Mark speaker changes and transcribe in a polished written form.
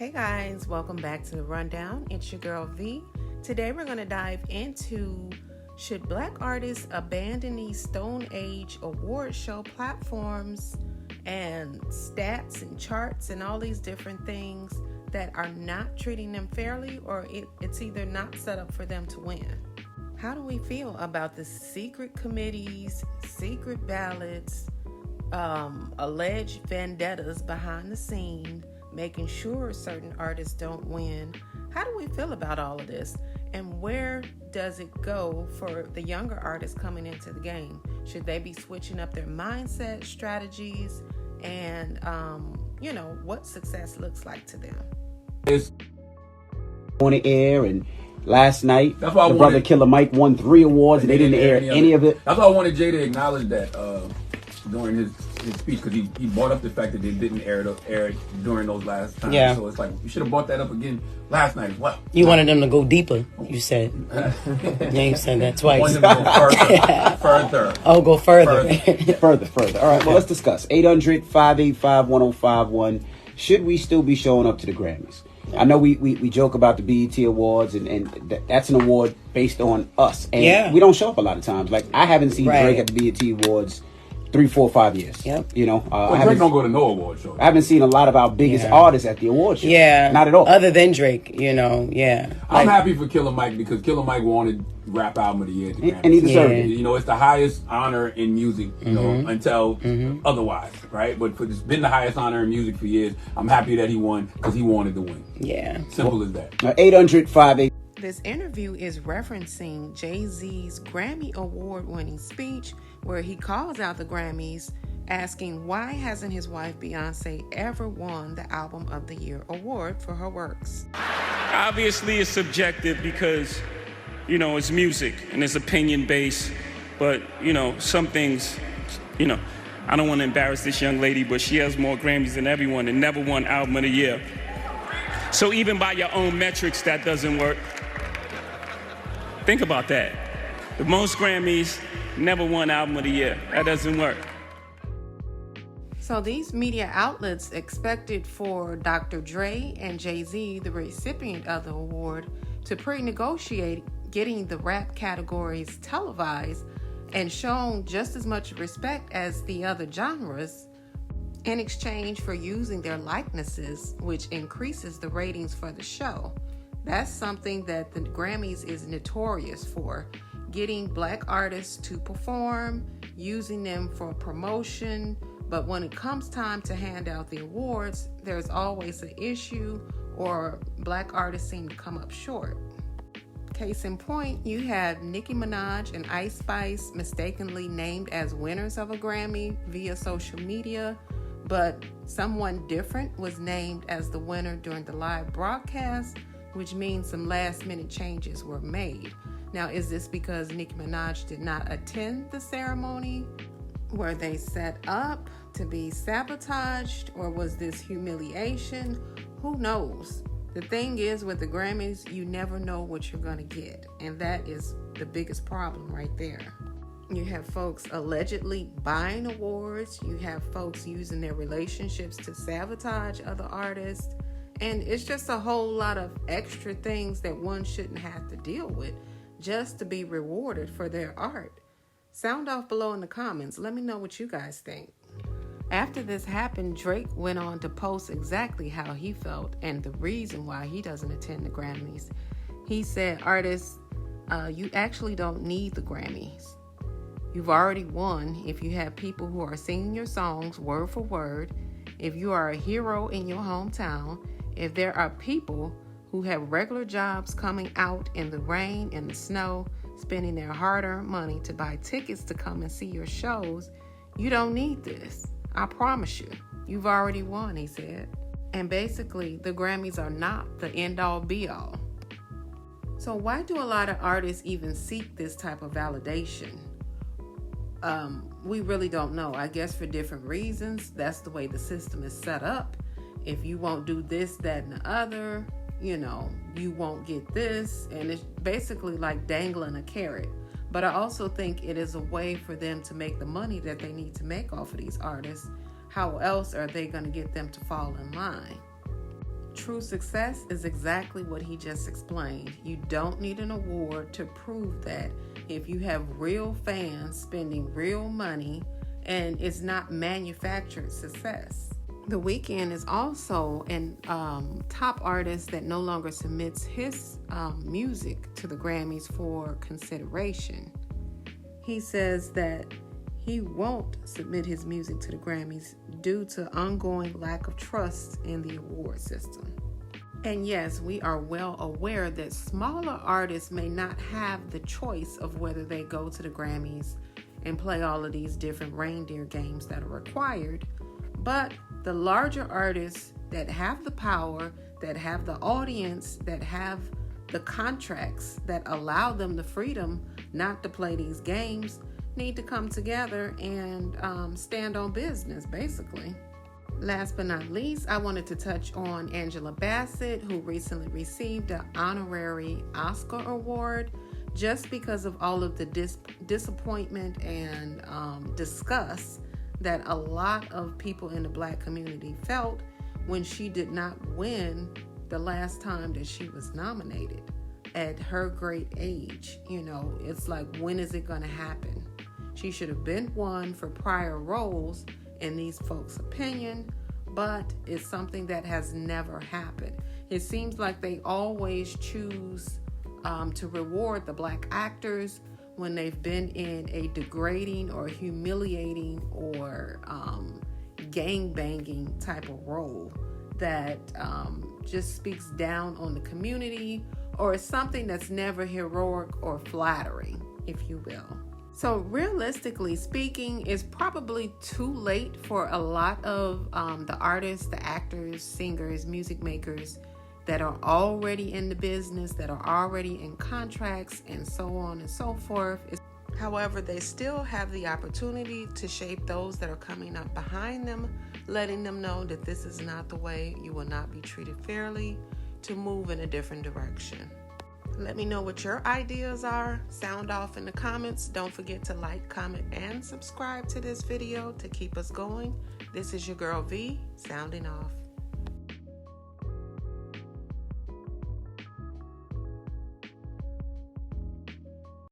Speaker 1: Hey guys, welcome back to the Rundown. It's your girl V. Today we're going to dive into, should Black artists abandon these Stone Age award show platforms and stats and charts and all these different things that are not treating them fairly, or it's either not set up for them to win? How do we feel about the secret committees, secret ballots, alleged vendettas behind the scene, making sure certain artists don't win? How do we feel about all of this? And where does it go for the younger artists coming into the game? Should they be switching up their mindset, strategies, and, what success looks like to them?
Speaker 2: It's on the air, and last night, the brother Killer Mike won 3 awards, and they didn't air any of it.
Speaker 3: That's why I wanted Jay to acknowledge that during his speech, because he brought up the fact that they didn't air it during those last times.
Speaker 4: Yeah.
Speaker 3: So it's like, you should have brought that up again last night as well.
Speaker 4: You wanted them to go deeper, you said. Yeah, you said that twice.
Speaker 3: Wanted them to go further.
Speaker 4: Oh, go further.
Speaker 2: Further. All right, well, let's discuss. 800-585-1051. Should we still be showing up to the Grammys? I know we joke about the BET Awards, and that's an award based on us. And we don't show up a lot of times. Like, I haven't seen Drake at the BET Awards 3, 4, 5 years.
Speaker 4: Yep.
Speaker 2: You know,
Speaker 3: Drake don't go to no award show.
Speaker 2: I haven't seen a lot of our biggest artists at the award show.
Speaker 4: Yeah.
Speaker 2: Not at all.
Speaker 4: Other than Drake,
Speaker 3: I'm happy for Killer Mike, because Killer Mike wanted Rap Album of the Year at the Grammys.
Speaker 2: And he deserved it.
Speaker 3: You know, it's the highest honor in music, until otherwise, right? But it's been the highest honor in music for years. I'm happy that he won, because he wanted to win.
Speaker 4: Yeah.
Speaker 3: Simple as that.
Speaker 2: 800-585.
Speaker 1: This interview is referencing Jay-Z's Grammy Award-winning speech, where he calls out the Grammys, asking why hasn't his wife Beyonce ever won the Album of the Year award for her works.
Speaker 5: Obviously, it's subjective because, it's music and it's opinion-based. But, some things, I don't want to embarrass this young lady, but she has more Grammys than everyone and never won Album of the Year. So even by your own metrics, that doesn't work. Think about that. The most Grammys, never won Album of the Year. That doesn't work.
Speaker 1: So these media outlets expected for Dr. Dre and Jay-Z, the recipient of the award, to pre-negotiate getting the rap categories televised and shown just as much respect as the other genres in exchange for using their likenesses, which increases the ratings for the show. That's something that the Grammys is notorious for, getting Black artists to perform, using them for promotion. But when it comes time to hand out the awards, there's always an issue, or Black artists seem to come up short. Case in point, you have Nicki Minaj and Ice Spice mistakenly named as winners of a Grammy via social media, but someone different was named as the winner during the live broadcast, which means some last-minute changes were made. Now, is this because Nicki Minaj did not attend the ceremony? Were they set up to be sabotaged, or was this humiliation? Who knows? The thing is, with the Grammys, you never know what you're going to get, and that is the biggest problem right there. You have folks allegedly buying awards. You have folks using their relationships to sabotage other artists. And it's just a whole lot of extra things that one shouldn't have to deal with just to be rewarded for their art. Sound off below in the comments. Let me know what you guys think. After this happened, Drake went on to post exactly how he felt and the reason why he doesn't attend the Grammys. He said, artists, you actually don't need the Grammys. You've already won if you have people who are singing your songs word for word, if you are a hero in your hometown, if there are people who have regular jobs coming out in the rain and the snow, spending their hard-earned money to buy tickets to come and see your shows, you don't need this. I promise you. You've already won, he said. And basically, the Grammys are not the end-all be-all. So why do a lot of artists even seek this type of validation? We really don't know. I guess for different reasons. That's the way the system is set up. If you won't do this, that, and the other, you won't get this. And it's basically like dangling a carrot. But I also think it is a way for them to make the money that they need to make off of these artists. How else are they going to get them to fall in line? true success is exactly what he just explained. You don't need an award to prove that if you have real fans spending real money and it's not manufactured success. The Weeknd is also a top artist that no longer submits his music to the Grammys for consideration. He says that he won't submit his music to the Grammys due to ongoing lack of trust in the award system. And yes, we are well aware that smaller artists may not have the choice of whether they go to the Grammys and play all of these different reindeer games that are required. But the larger artists that have the power, that have the audience, that have the contracts that allow them the freedom not to play these games, need to come together and stand on business, basically. Last but not least, I wanted to touch on Angela Basset, who recently received an honorary Oscar award just because of all of the disappointment and disgust that a lot of people in the Black community felt when she did not win the last time that she was nominated at her great age. You know, it's like, when is it going to happen? She should have been won for prior roles in these folks' opinion, but it's something that has never happened. It seems like they always choose to reward the Black actors when they've been in a degrading or humiliating or gang-banging type of role that just speaks down on the community, or is something that's never heroic or flattering, if you will. So realistically speaking, it's probably too late for a lot of the artists, the actors, singers, music makers that are already in the business, that are already in contracts, and so on and so forth. However, they still have the opportunity to shape those that are coming up behind them, letting them know that this is not the way, you will not be treated fairly, to move in a different direction. Let me know what your ideas are. Sound off in the comments. Don't forget to like, comment, and subscribe to this video to keep us going. This is your girl V, sounding off.